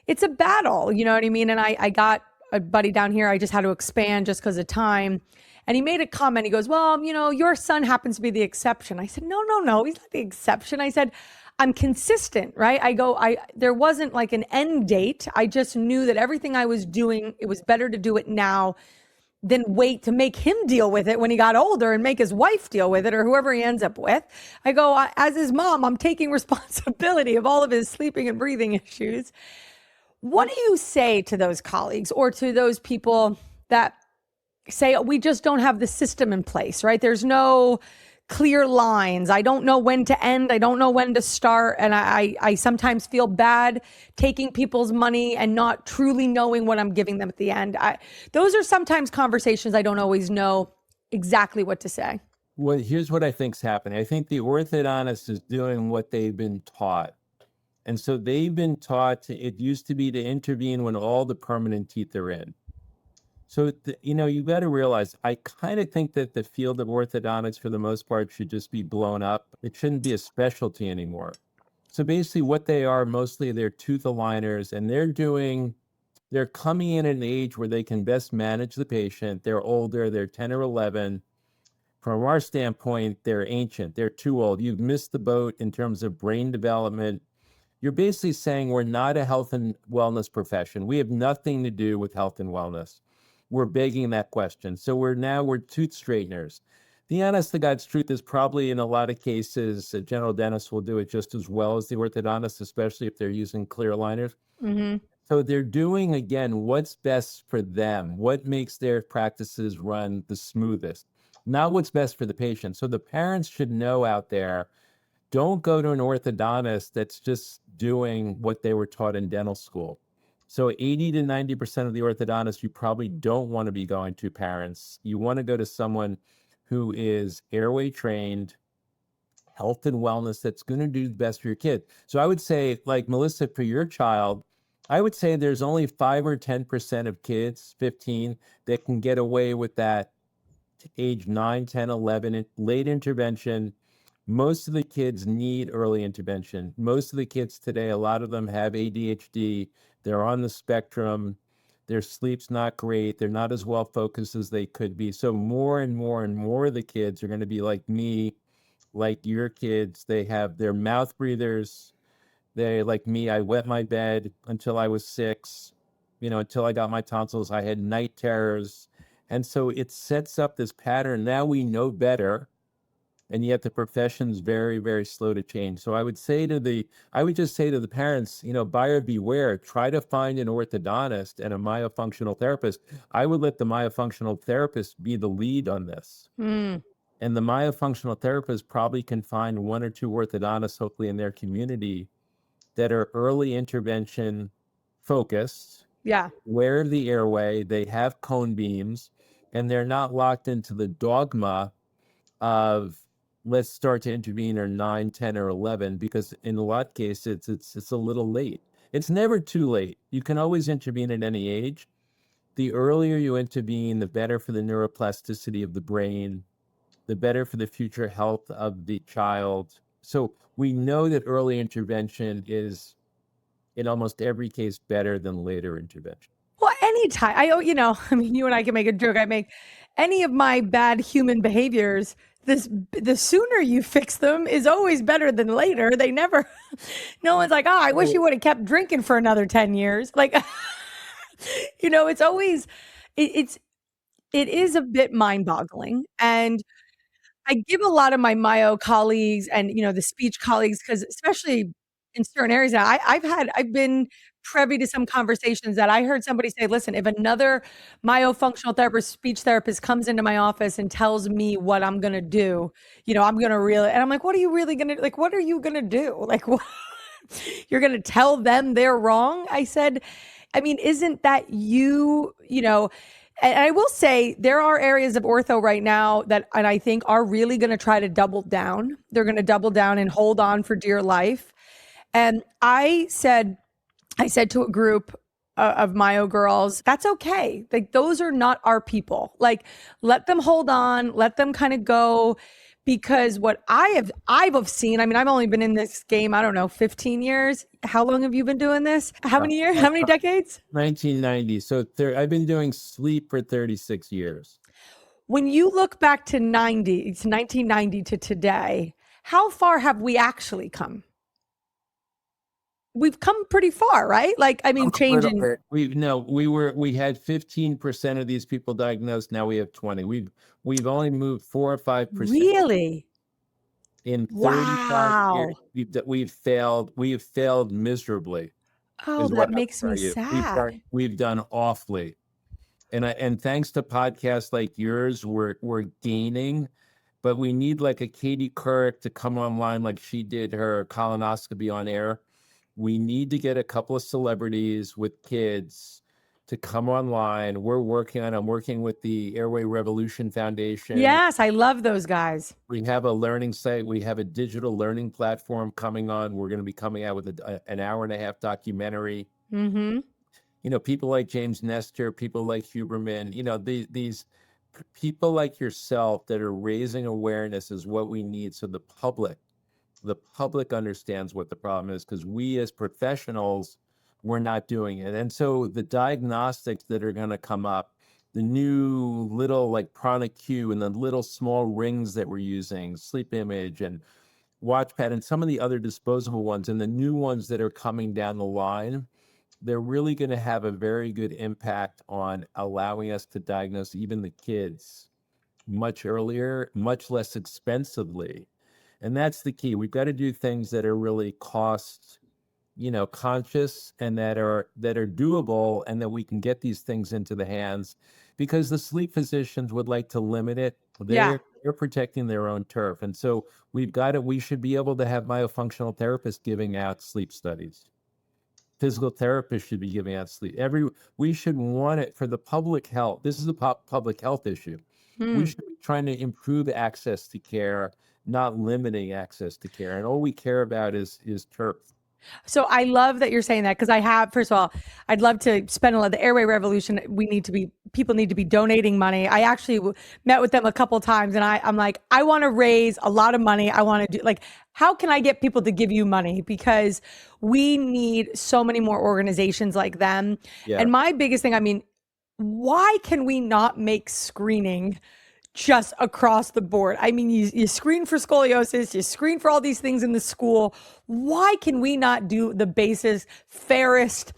it's a battle, you know what I mean? And I got a buddy down here, I just had to expand just because of time. And he made a comment. He goes, well, your son happens to be the exception. I said, no, he's not the exception. I said, I'm consistent, right? There wasn't like an end date. I just knew that everything I was doing, it was better to do it now than wait to make him deal with it when he got older and make his wife deal with it or whoever he ends up with. I go, as his mom, I'm taking responsibility of all of his sleeping and breathing issues. What do you say to those colleagues or to those people that say, we just don't have the system in place, right? There's no clear lines. I don't know when to end. I don't know when to start. And I sometimes feel bad taking people's money and not truly knowing what I'm giving them at the end. Those are sometimes conversations I don't always know exactly what to say. Well, here's what I think's happening. I think the orthodontist is doing what they've been taught. And so they've been taught it used to be to intervene when all the permanent teeth are in. So, you got to realize, I kind of think that the field of orthodontics, for the most part, should just be blown up. It shouldn't be a specialty anymore. So basically what they are, mostly they're tooth aligners, and they're coming in at an age where they can best manage the patient. They're older, they're 10 or 11. From our standpoint, they're ancient. They're too old. You've missed the boat in terms of brain development. You're basically saying we're not a health and wellness profession. We have nothing to do with health and wellness. We're begging that question. So we're tooth straighteners. The honest to God's truth is probably in a lot of cases, a general dentist will do it just as well as the orthodontist, especially if they're using clear aligners. Mm-hmm. So they're doing, again, what's best for them, what makes their practices run the smoothest, not what's best for the patient. So the parents should know out there, don't go to an orthodontist that's just doing what they were taught in dental school. So 80 to 90% of the orthodontists you probably don't want to be going to, parents. You want to go to someone who is airway trained, health and wellness, that's going to do the best for your kid. So I would say, like Melissa, for your child, I would say there's only 5 or 10% of kids, 15, that can get away with that age 9, 10, 11, late intervention. Most of the kids need early intervention. Most of the kids today, a lot of them have ADHD. They're on the spectrum. Their sleep's not great. They're not as well focused as they could be. So more and more and more of the kids are going to be like me, like your kids. They have their mouth breathers. They, like me, I wet my bed until I was 6. Until I got my tonsils, I had night terrors. And so it sets up this pattern. Now we know better. And yet the profession's very, very slow to change. So I would just say to the parents, buyer beware, try to find an orthodontist and a myofunctional therapist. I would let the myofunctional therapist be the lead on this. Mm. And the myofunctional therapist probably can find 1 or 2 orthodontists, hopefully in their community, that are early intervention focused. Yeah. Wear the airway, they have cone beams, and they're not locked into the dogma of let's start to intervene or 9, 10, or 11, because in a lot of cases, it's a little late. It's never too late. You can always intervene at any age. The earlier you intervene, the better for the neuroplasticity of the brain, the better for the future health of the child. So we know that early intervention is, in almost every case, better than later intervention. Well, anytime, you and I can make a joke. I make any of my bad human behaviors, the sooner you fix them is always better than later. They never, no one's like, I wish you would have kept drinking for another 10 years. Like, it's always, it is a bit mind boggling. And I give a lot of my myo colleagues and, the speech colleagues, because especially in certain areas now, I've been privy to some conversations that I heard somebody say, listen, if another myofunctional therapist, speech therapist comes into my office and tells me what I'm going to do, I'm going to really, and I'm like, what are you really going to, like, what are you going to do? Like, what? You're going to tell them they're wrong? I said, isn't that and I will say there are areas of ortho right now that, and I think are really going to try to double down. They're going to double down and hold on for dear life. And I said to a group of myo girls, that's okay. Like, those are not our people. Like, let them hold on, let them kind of go, because what I've seen, I mean, I've only been in this game, I don't know, 15 years. How long have you been doing this? How many years? How many decades? 1990. So I've been doing sleep for 36 years. When you look back to 1990 to today, how far have we actually come? We've come pretty far, right? Like, I mean, changing. We had 15% of these people diagnosed. Now we have 20. We've only moved 4 or 5%. Really? In 35 years, we've failed miserably. Oh, that makes me sad. We've done awfully. And thanks to podcasts like yours, we're gaining, but we need like a Katie Couric to come online like she did her colonoscopy on air. We need to get a couple of celebrities with kids to come online. I'm working with the Airway Revolution Foundation. Yes, I love those guys. We have a learning site. We have a digital learning platform coming on. We're going to be coming out with an hour-and-a-half documentary. Mm-hmm. You know, people like James Nestor, people like Huberman, you know, these people like yourself that are raising awareness is what we need. So the public understands what the problem is, because we as professionals, we're not doing it. And so the diagnostics that are going to come up, the new little like Prana Q and the little small rings that we're using, Sleep Image and WatchPad and some of the other disposable ones and the new ones that are coming down the line, they're really going to have a very good impact on allowing us to diagnose even the kids much earlier, much less expensively. And that's the key. We've got to do things that are really cost, conscious and that are doable, and that we can get these things into the hands, because the sleep physicians would like to limit it. They're protecting their own turf. And so we should be able to have myofunctional therapists giving out sleep studies. Physical therapists should be giving out sleep. We should want it for the public health. This is a public health issue. We should be trying to improve access to care, not limiting access to care. And all we care about is turf. So I love that you're saying that, because first of all, I'd love to spend a lot of the Airway Revolution. People need to be donating money. I actually met with them a couple of times, and I'm like, I want to raise a lot of money. I want to do, like, how can I get people to give you money? Because we need so many more organizations like them. Yeah. And my biggest thing, I mean, why can we not make screening just across the board? I mean, you screen for scoliosis, you screen for all these things in the school. Why can we not do the basis fairest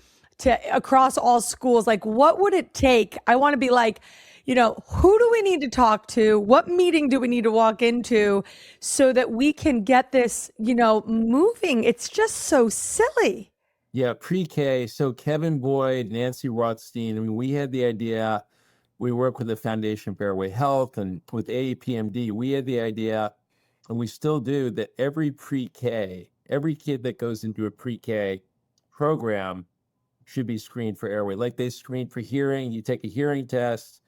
across all schools? Like, what would it take? I want to be like, who do we need to talk to? What meeting do we need to walk into so that we can get this, moving? It's just so silly. Yeah, pre-K. So Kevin Boyd, Nancy Rothstein, I mean, we had the idea. We work with the Foundation for Airway Health and with AAPMD. We had the idea, and we still do, that every pre-K, every kid that goes into a pre-K program should be screened for airway. Like they screen for hearing, you take a hearing test,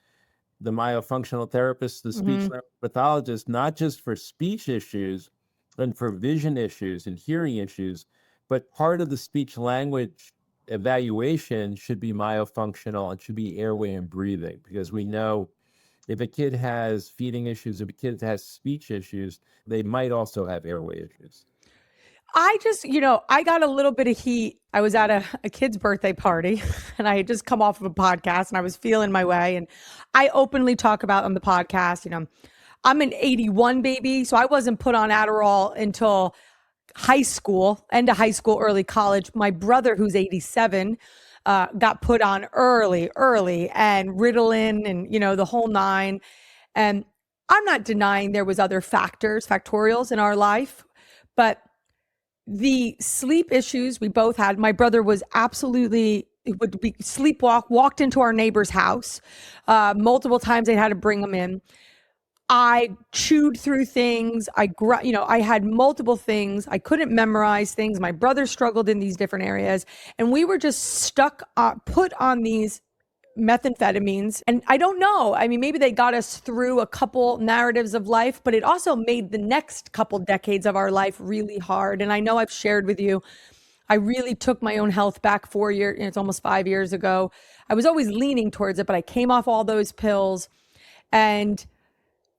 the myofunctional therapist, the speech pathologist, not just for speech issues and for vision issues and hearing issues, but part of the speech language evaluation should be myofunctional and should be airway and breathing, because we know if a kid has feeding issues, if a kid has speech issues, they might also have airway issues. I just, I got a little bit of heat. I was at a kid's birthday party, and I had just come off of a podcast, and I was feeling my way. And I openly talk about on the podcast, I'm an 81 baby, so I wasn't put on Adderall until high school, end of high school, early college. My brother, who's 87, got put on early, and Ritalin and, the whole nine. And I'm not denying there was other factorials in our life, but the sleep issues we both had, my brother was absolutely, would be walked into our neighbor's house. Multiple times they had to bring him in. I chewed through things. I had multiple things. I couldn't memorize things. My brother struggled in these different areas, and we were just put on these methamphetamines. And I don't know. I mean, maybe they got us through a couple narratives of life, but it also made the next couple decades of our life really hard. And I know I've shared with you, I really took my own health back 4 years. It's almost 5 years ago. I was always leaning towards it, but I came off all those pills, and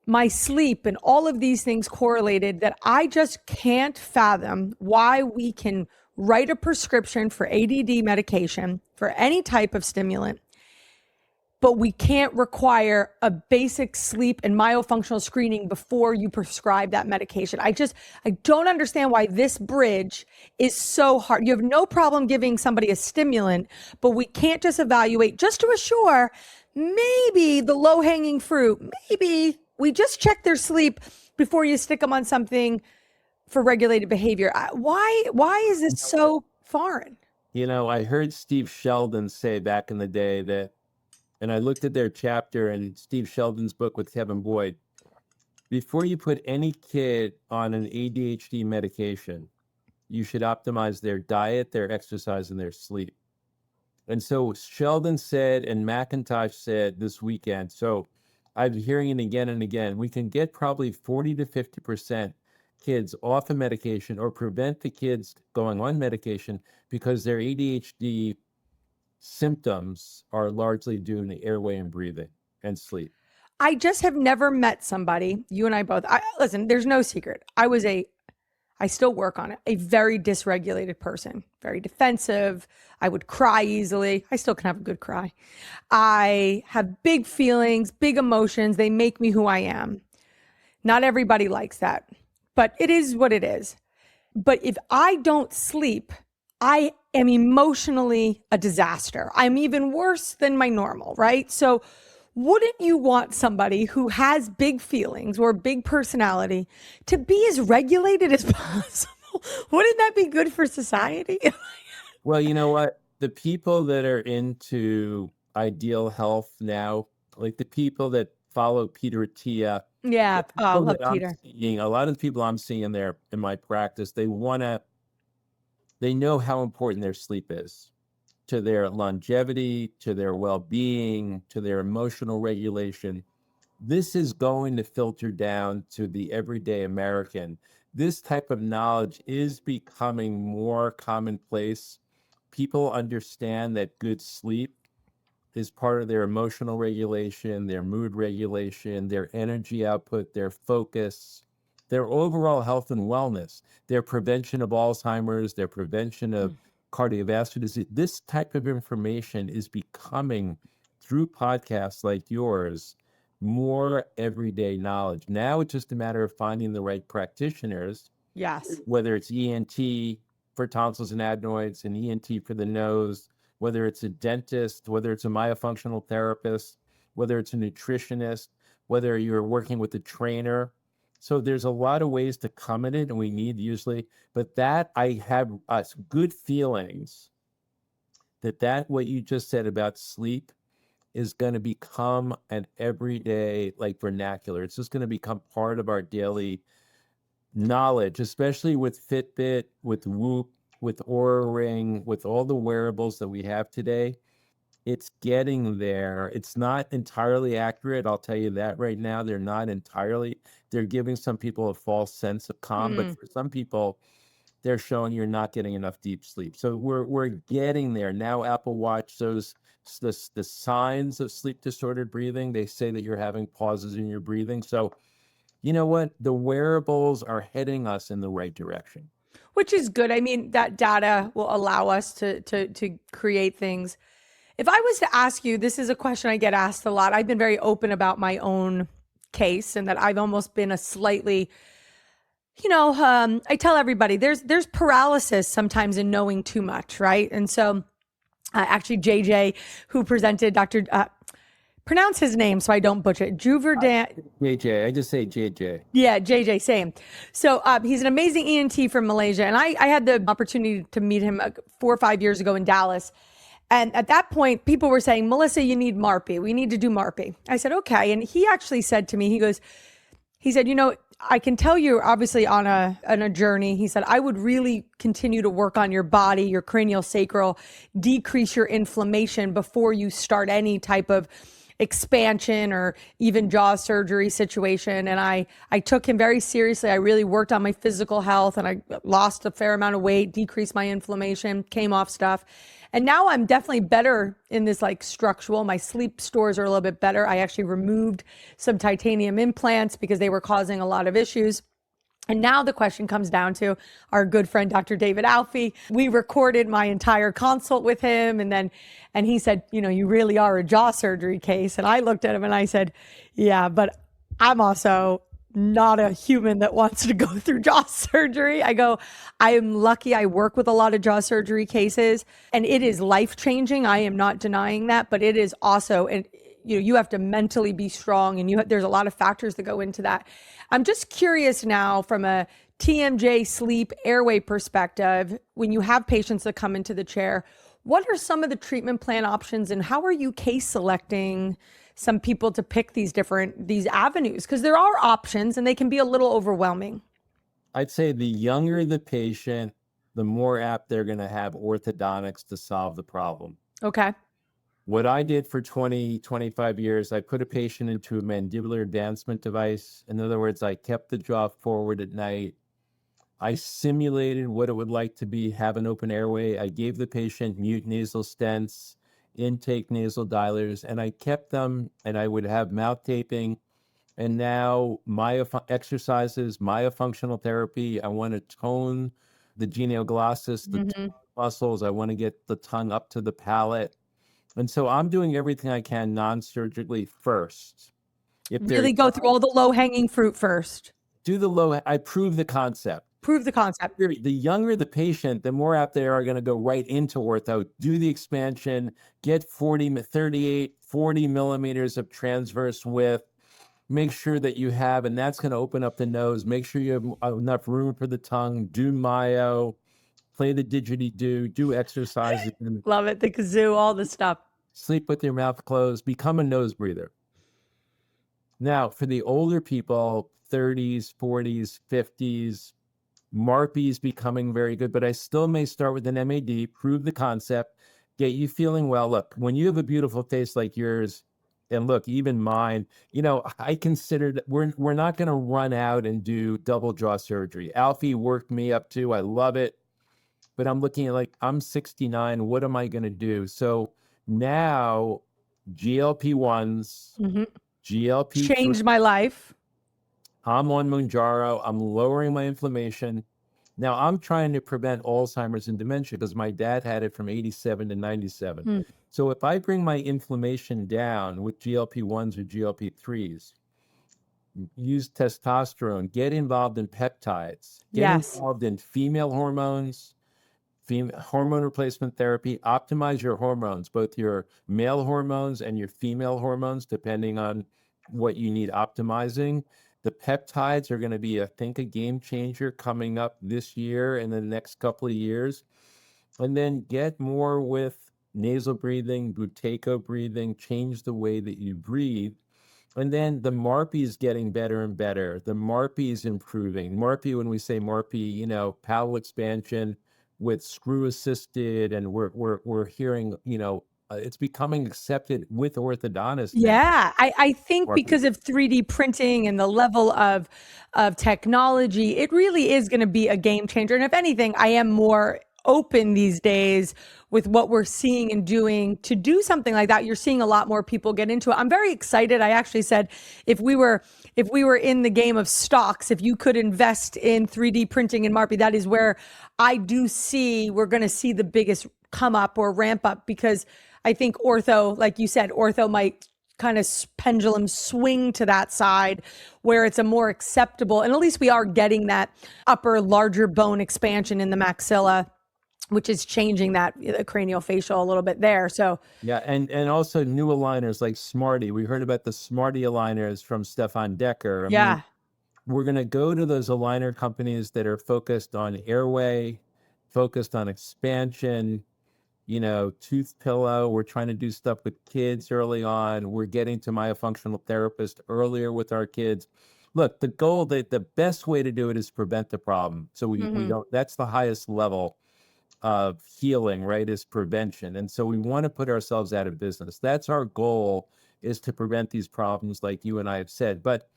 my sleep and all of these things correlated that I just can't fathom why we can write a prescription for ADD medication for any type of stimulant, but we can't require a basic sleep and myofunctional screening before you prescribe that medication. I don't understand why this bridge is so hard. You have no problem giving somebody a stimulant, but we can't just evaluate just to assure maybe the low-hanging fruit, maybe we just check their sleep before you stick them on something for regulated behavior. Why is this so foreign? I heard Steve Sheldon say back in the day that, and I looked at their chapter in Steve Sheldon's book with Kevin Boyd, before you put any kid on an ADHD medication, you should optimize their diet, their exercise, and their sleep. And so Sheldon said, and McIntosh said this weekend, so I'm hearing it again and again, we can get probably 40 to 50% kids off of medication or prevent the kids going on medication because their ADHD symptoms are largely due to airway and breathing and sleep. I just have never met somebody, you and I both, listen, there's no secret. I still work on it, a very dysregulated person, very defensive. I would cry easily. I still can have a good cry. I have big feelings, big emotions. They make me who I am. Not everybody likes that, but it is what it is. But if I don't sleep, I am emotionally a disaster. I'm even worse than my normal, right? So wouldn't you want somebody who has big feelings or big personality to be as regulated as possible? Wouldn't that be good for society? Well, you know what? The people that are into ideal health now, like the people that follow Peter Attia. Yeah. Oh, I love Peter. A lot of the people I'm seeing there in my practice, they know how important their sleep is to their longevity, to their well-being, to their emotional regulation. This is going to filter down to the everyday American. This type of knowledge is becoming more commonplace. People understand that good sleep is part of their emotional regulation, their mood regulation, their energy output, their focus, their overall health and wellness, their prevention of Alzheimer's, their prevention of cardiovascular disease. This type of information is becoming, through podcasts like yours, more everyday knowledge. Now it's just a matter of finding the right practitioners. Yes. Whether it's ENT for tonsils and adenoids, and ENT for the nose, whether it's a dentist, whether it's a myofunctional therapist, whether it's a nutritionist, whether you're working with a trainer. So there's a lot of ways to come at it, and we need usually, but that I have good feelings that what you just said about sleep is going to become an everyday vernacular. It's just going to become part of our daily knowledge, especially with Fitbit, with Whoop, with Oura Ring, with all the wearables that we have today. It's getting there. It's not entirely accurate. I'll tell you that right now. They're not entirely. They're giving some people a false sense of calm, but for some people, they're showing you're not getting enough deep sleep. So we're getting there. Now Apple Watch shows the signs of sleep disordered breathing. They say that you're having pauses in your breathing. So you know what? The wearables are heading us in the right direction. Which is good. I mean, that data will allow us to create things. If I was to ask you, this is a question I get asked a lot. I've been very open about my own case and that I've almost been a slightly, I tell everybody there's paralysis sometimes in knowing too much, right? And so actually JJ, who presented pronounce his name so I don't butcher it. JJ, I just say JJ. Yeah, JJ, same. So he's an amazing ENT from Malaysia. And I had the opportunity to meet him 4 or 5 years ago in Dallas. And at that point, people were saying, Melissa, you need MARPE. We need to do MARPE. I said, okay. And he actually said to me, he said, I can tell you're obviously on a journey. He said, I would really continue to work on your body, your cranial sacral, decrease your inflammation before you start any type of expansion or even jaw surgery situation. And I took him very seriously. I really worked on my physical health, and I lost a fair amount of weight, decreased my inflammation, came off stuff. And now I'm definitely better in this like structural. My sleep stores are a little bit better. I actually removed some titanium implants because they were causing a lot of issues. And now the question comes down to our good friend, Dr. David Alfi. We recorded my entire consult with him. And he said, you know, you really are a jaw surgery case. And I looked at him and I said, yeah, but I'm also not a human that wants to go through jaw surgery. I go, I am lucky. I work with a lot of jaw surgery cases, and it is life-changing. I am not denying that, but it is also, and you know, you have to mentally be strong, and there's a lot of factors that go into that. I'm just curious now from a TMJ sleep airway perspective, when you have patients that come into the chair, what are some of the treatment plan options, and how are you case selecting some people to pick these avenues? Because there are options and they can be a little overwhelming. I'd say the younger the patient, the more apt they're going to have orthodontics to solve the problem. Okay. What I did for 20, 25 years, I put a patient into a mandibular advancement device. In other words, I kept the jaw forward at night. I simulated what it would like to have an open airway. I gave the patient mute nasal stents, intake nasal dilators, and I kept them, and I would have mouth taping. And now exercises, myofunctional therapy. I want to tone the genioglossus, the muscles. I want to get the tongue up to the palate. And so I'm doing everything I can non-surgically first. If really go through all the low-hanging fruit first. I prove the concept. Prove the concept. The younger the patient, the more apt they are going to go right into ortho, do the expansion, get 38, 40 millimeters of transverse width, make sure that you have, and that's going to open up the nose, make sure you have enough room for the tongue, do myo, play the didgeridoo, do exercises. Love it, the kazoo, all the stuff. Sleep with your mouth closed, become a nose breather. Now, for the older people, 30s, 40s, 50s, MARPE is becoming very good, but I still may start with an MAD, prove the concept, get you feeling well. Look, when you have a beautiful face like yours, and look, even mine, you know, I consider that we're not going to run out and do double jaw surgery. Alfi worked me up too. I love it. But I'm looking at like, I'm 69. What am I going to do? So now GLP-1s, GLP changed my life. I'm on Mounjaro. I'm lowering my inflammation. Now I'm trying to prevent Alzheimer's and dementia because my dad had it from 87 to 97. So if I bring my inflammation down with GLP-1s or GLP-3s, use testosterone, get involved in peptides, get involved in female hormones, hormone replacement therapy, optimize your hormones, both your male hormones and your female hormones, depending on what you need optimizing. The peptides are going to be, I think, a game changer coming up this year and the next couple of years. And then get more with nasal breathing, Buteyko breathing, change the way that you breathe. And then the MARPE is getting better and better. The MARPE is improving. MARPE, when we say MARPE, you know, palatal expansion with screw assisted, and we're hearing, you know, it's becoming accepted with orthodontists. Yeah, I think because of 3D printing and the level of technology, it really is going to be a game changer. And if anything, I am more open these days with what we're seeing and doing to do something like that. You're seeing a lot more people get into it. I'm very excited. I actually said, if we were in the game of stocks, if you could invest in 3D printing and MARPE, that is where I do see we're going to see the biggest come up or ramp up, because I think ortho, like you said, ortho might kind of pendulum swing to that side where it's a more acceptable, and at least we are getting that upper larger bone expansion in the maxilla, which is changing that craniofacial a little bit there. So yeah, and also new aligners like Smarty. We heard about the Smarty aligners from Stefan Decker. I mean, we're going to go to those aligner companies that are focused on airway, focused on expansion, you know, tooth pillow. We're trying to do stuff with kids early on. We're getting to myofunctional therapist earlier with our kids. Look, the goal, the best way to do it is prevent the problem. So we don't, that's the highest level of healing, right, is prevention. And so we want to put ourselves out of business. That's our goal, is to prevent these problems like you and I have said. But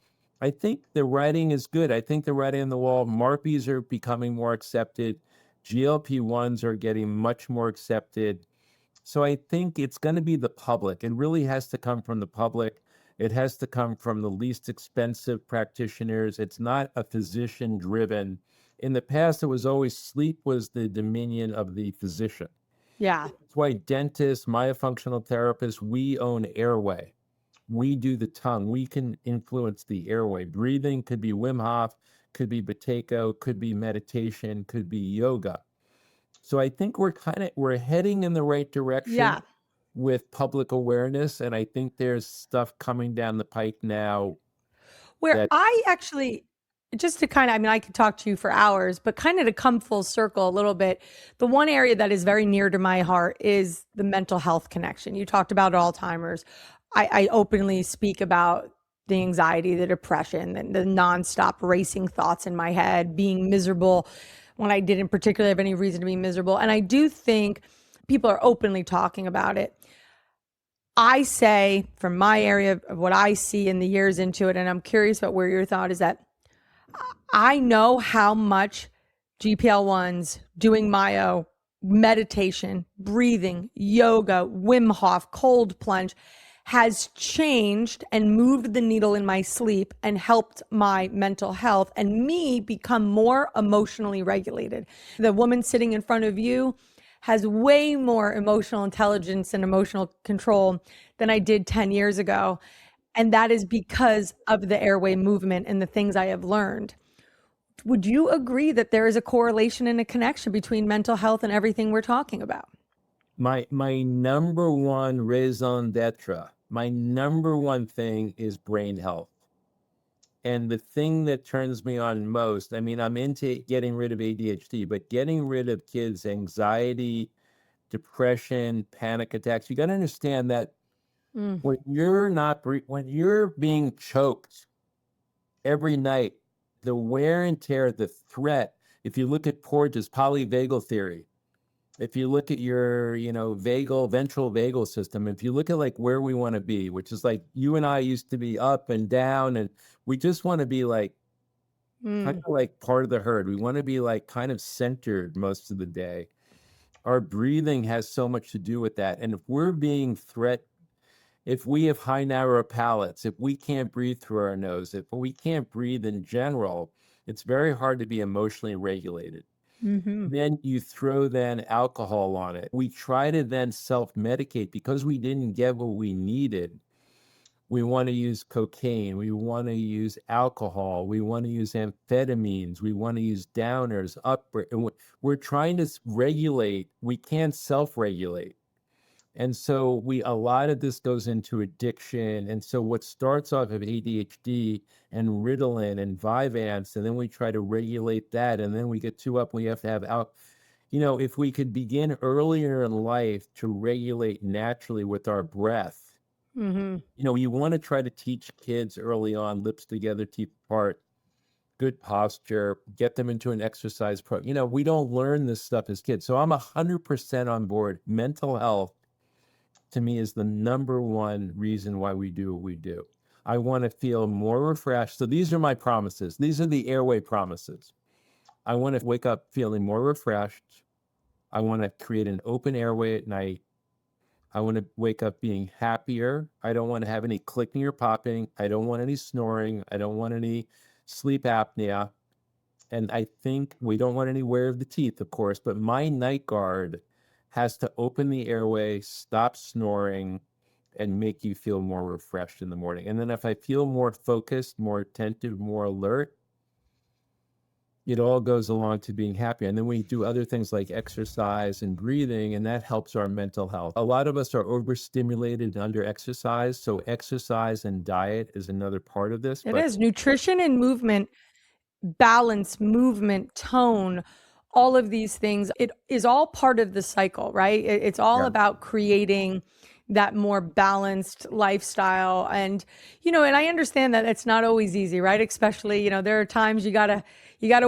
I think the writing is good. I think the writing on the wall, MARPEs are becoming more accepted. GLP-1s are getting much more accepted. So I think it's going to be the public. It really has to come from the public. It has to come from the least expensive practitioners. It's not a physician driven. In the past, it was always sleep was the dominion of the physician. Yeah. That's why dentists, myofunctional therapists, we own Airway. We do the tongue. We can influence the airway. Breathing could be Wim Hof, could be Buteyko, could be meditation, could be yoga. So I think we're heading in the right direction with public awareness. And I think there's stuff coming down the pike now. Where I actually, just to kind of, I mean, I could talk to you for hours, but kind of to come full circle a little bit, the one area that is very near to my heart is the mental health connection. You talked about Alzheimer's. I openly speak about the anxiety, the depression, and the nonstop racing thoughts in my head, being miserable when I didn't particularly have any reason to be miserable. And I do think people are openly talking about it. I say from my area of what I see in the years into it, and I'm curious about where your thought is that I know how much GPL1s, doing myo, meditation, breathing, yoga, Wim Hof, cold plunge has changed and moved the needle in my sleep and helped my mental health and me become more emotionally regulated. The woman sitting in front of you has way more emotional intelligence and emotional control than I did 10 years ago. And that is because of the airway movement and the things I have learned. Would you agree that there is a correlation and a connection between mental health and everything we're talking about? My number one raison d'etre, my number one thing is brain health. And the thing that turns me on most, I mean, I'm into getting rid of ADHD, but getting rid of kids' anxiety, depression, panic attacks. You got to understand that when you're being choked every night, the wear and tear, the threat, if you look at Porges' polyvagal theory, if you look at your, ventral vagal system, if you look at like where we want to be, which is like you and I used to be up and down, and we just want to be like kind of like part of the herd. We want to be like kind of centered most of the day. Our breathing has so much to do with that. And if we're being if we have high narrow palates, if we can't breathe through our nose, if we can't breathe in general, it's very hard to be emotionally regulated. Then you throw alcohol on it. We try to then self-medicate because we didn't get what we needed. We want to use cocaine. We want to use alcohol. We want to use amphetamines. We want to use downers, we're trying to regulate. We can't self-regulate. And so a lot of this goes into addiction. And so what starts off of ADHD and Ritalin and Vyvanse, and then we try to regulate that. And then we get too up, we have to have if we could begin earlier in life to regulate naturally with our breath. You want to try to teach kids early on, lips together, teeth apart, good posture, get them into an exercise program. We don't learn this stuff as kids. So I'm 100% on board. Mental health to me is the number one reason why we do what we do. I want to feel more refreshed. So these are my promises. These are the airway promises. I want to wake up feeling more refreshed. I want to create an open airway at night. I want to wake up being happier. I don't want to have any clicking or popping. I don't want any snoring. I don't want any sleep apnea. And I think we don't want any wear of the teeth, of course, but my night guard has to open the airway, stop snoring, and make you feel more refreshed in the morning. And then if I feel more focused, more attentive, more alert, it all goes along to being happy. And then we do other things like exercise and breathing, and that helps our mental health. A lot of us are overstimulated and under exercise. So exercise and diet is another part of this. It is nutrition and movement, balance, movement, tone, all of these things. It is all part of the cycle, right? It's all about creating that more balanced lifestyle. And, and I understand that it's not always easy, right? Especially, there are times you gotta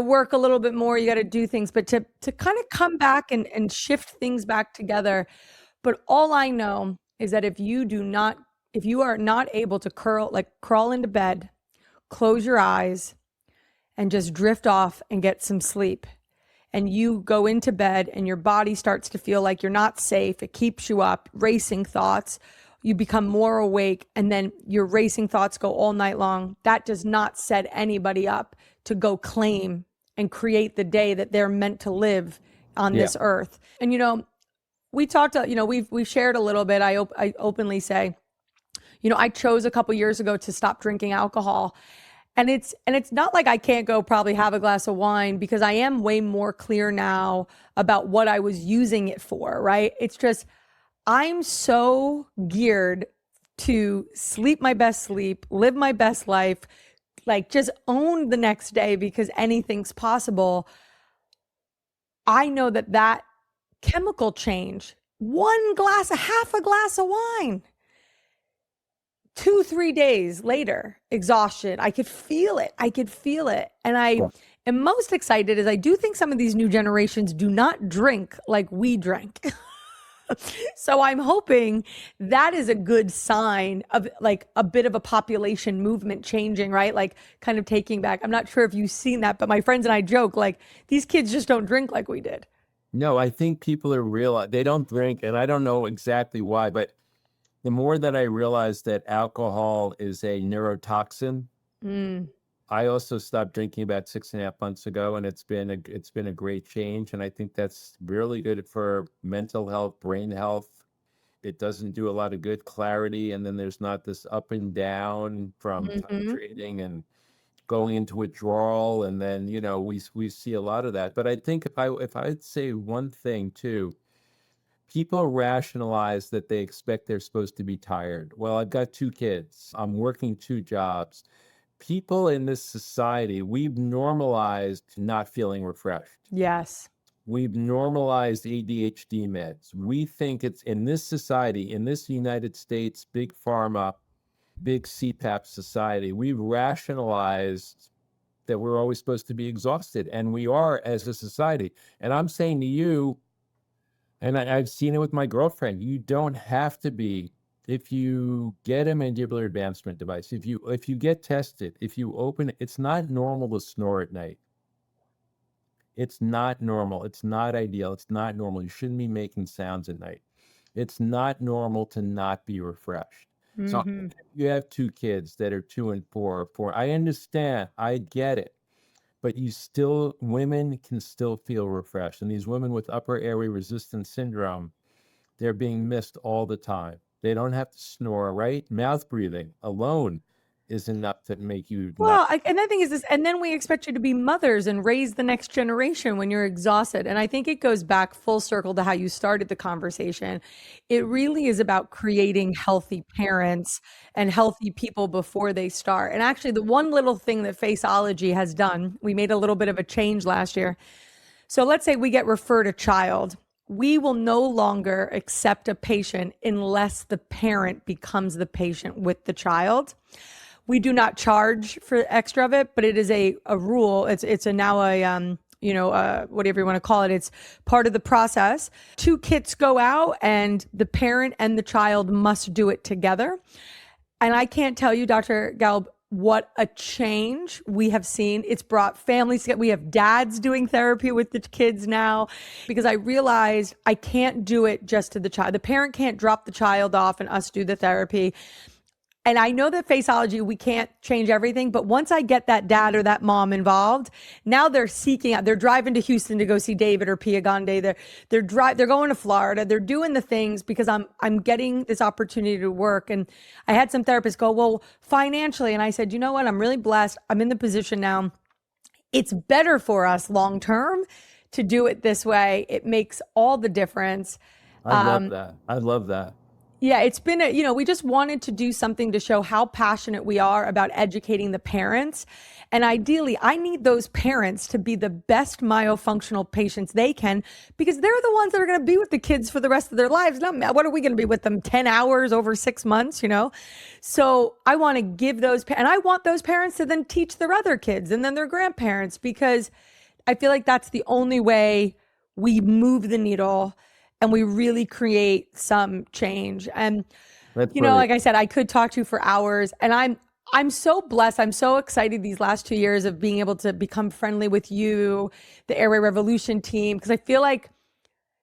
work a little bit more, you gotta do things, but to kind of come back and shift things back together. But all I know is that if you do not if you are not able to crawl into bed, close your eyes, and just drift off and get some sleep, and you go into bed and your body starts to feel like you're not safe, it keeps you up, racing thoughts, you become more awake, and then your racing thoughts go all night long, that does not set anybody up to go claim and create the day that they're meant to live on this earth. And, you know, we talked, you know, we've shared a little bit. I openly say, you know, I chose a couple years ago to stop drinking alcohol. And it's not like I can't go probably have a glass of wine, because I am way more clear now about what I was using it for, right? It's just, I'm so geared to sleep my best sleep, live my best life, like just own the next day because anything's possible. I know that chemical change, half a glass of wine, 2-3 days later, exhaustion. I could feel it. And I am most excited is I do think some of these new generations do not drink like we drank. So I'm hoping that is a good sign of like a bit of a population movement changing, right? Like kind of taking back. I'm not sure if you've seen that, but my friends and I joke like these kids just don't drink like we did. No, I think people are they don't drink, and I don't know exactly why, but the more that I realize that alcohol is a neurotoxin, I also stopped drinking about 6.5 months ago, and it's been a great change. And I think that's really good for mental health, brain health. It doesn't do a lot of good clarity. And then there's not this up and down from titrating and going into withdrawal. And then, you know, we see a lot of that. But I think if I'd say one thing too, people rationalize that they expect they're supposed to be tired. Well, I've got 2 kids. I'm working 2 jobs. People in this society, we've normalized not feeling refreshed. Yes. We've normalized ADHD meds. We think it's in this society, in this United States, big pharma, big CPAP society, we've rationalized that we're always supposed to be exhausted, and we are as a society. And I'm saying to you, and I've seen it with my girlfriend, you don't have to be. If you get a mandibular advancement device, if you get tested, if you open it, it's not normal to snore at night. It's not normal. It's not ideal. It's not normal. You shouldn't be making sounds at night. It's not normal to not be refreshed. So if you have 2 kids that are 2 and 4, I understand. I get it. But women can still feel refreshed. And these women with upper airway resistance syndrome, they're being missed all the time. They don't have to snore, right? Mouth breathing alone is enough to make you. And the thing is this, and then we expect you to be mothers and raise the next generation when you're exhausted. And I think it goes back full circle to how you started the conversation. It really is about creating healthy parents and healthy people before they start. And actually, the one little thing that Faceology has done, we made a little bit of a change last year. So let's say we get referred a child. We will no longer accept a patient unless the parent becomes the patient with the child. We do not charge for extra of it, but it is a rule. It's now whatever you want to call it. It's part of the process. 2 kits go out and the parent and the child must do it together. And I can't tell you, Dr. Gelb, what a change we have seen. It's brought families together. We have dads doing therapy with the kids now, because I realized I can't do it just to the child. The parent can't drop the child off and us do the therapy. And I know that Faceology, we can't change everything, but once I get that dad or that mom involved, now they're seeking out, they're driving to Houston to go see David or Pia Gandhi. They're going to Florida. They're doing the things because I'm getting this opportunity to work. And I had some therapists go, well, financially. And I said, you know what? I'm really blessed. I'm in the position now. It's better for us long-term to do it this way. It makes all the difference. I love that. Yeah, it's been we just wanted to do something to show how passionate we are about educating the parents. And ideally, I need those parents to be the best myofunctional patients they can, because they're the ones that are going to be with the kids for the rest of their lives. What are we going to be with them 10 hours over 6 months, So I want to give and I want those parents to then teach their other kids and then their grandparents, because I feel like that's the only way we move the needle and we really create some change. And That's You know, right. like I said, I could talk to you for hours, and I'm so blessed. I'm so excited these last 2 years of being able to become friendly with you, the Airway Revolution team, because I feel like,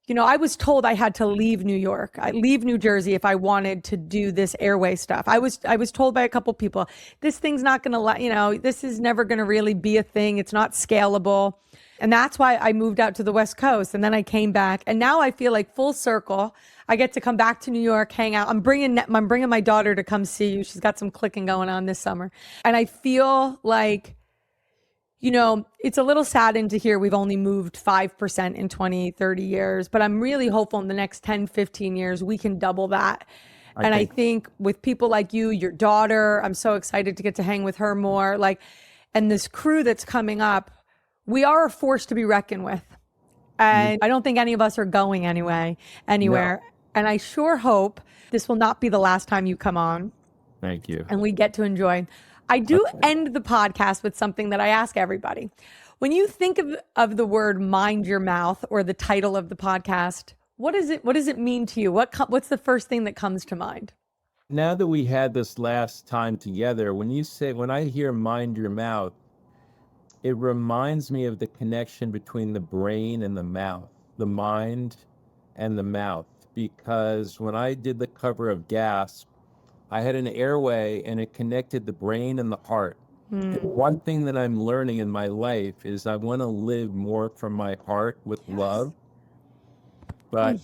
you know, I was told I had to leave New York, I leave New Jersey if I wanted to do this Airway stuff. I was told by a couple people, this thing's not going to, you know, this is never going to really be a thing. It's not scalable. And that's why I moved out to the West Coast. And then I came back, and now I feel like full circle. I get to come back to New York, hang out. I'm bringing my daughter to come see you. She's got some clicking going on this summer. And I feel like, you know, it's a little saddened to hear we've only moved 5% in 20, 30 years, but I'm really hopeful in the next 10, 15 years, we can double that. I think with people like you, your daughter, I'm so excited to get to hang with her more. Like, and this crew that's coming up, we are a force to be reckoned with. And I don't think any of us are going anywhere. No. And I sure hope this will not be the last time you come on. Thank you. And we get to enjoy. I do end the podcast with something that I ask everybody. When you think of the word mind your mouth, or the title of the podcast, what does it mean to you? What's the first thing that comes to mind? Now that we had this last time together, when I hear mind your mouth, it reminds me of the connection between the brain and the mouth, the mind and the mouth. Because when I did the cover of Gasp, I had an airway and it connected the brain and the heart. And one thing that I'm learning in my life is I want to live more from my heart with love, but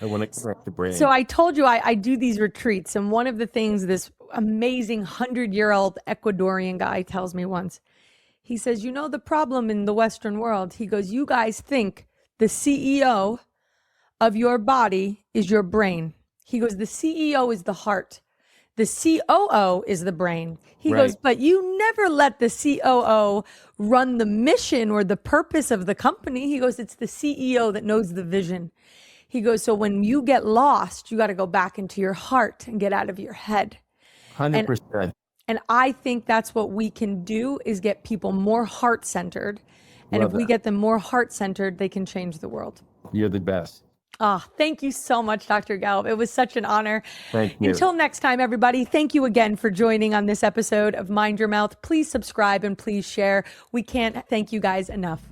I want to connect the brain. So I told you I do these retreats, and one of the things this amazing 100-year-old Ecuadorian guy tells me once, he says, you know, the problem in the Western world, he goes, you guys think the CEO of your body is your brain. He goes, the CEO is the heart. The COO is the brain. He goes, but you never let the COO run the mission or the purpose of the company. He goes, it's the CEO that knows the vision. He goes, so when you get lost, you got to go back into your heart and get out of your head. 100%. And I think that's what we can do, is get people more heart-centered. And if we get them more heart-centered, they can change the world. You're the best. Thank you so much, Dr. Gelb. It was such an honor. Thank you. Until next time, everybody, thank you again for joining on this episode of Mind Your Mouth. Please subscribe and please share. We can't thank you guys enough.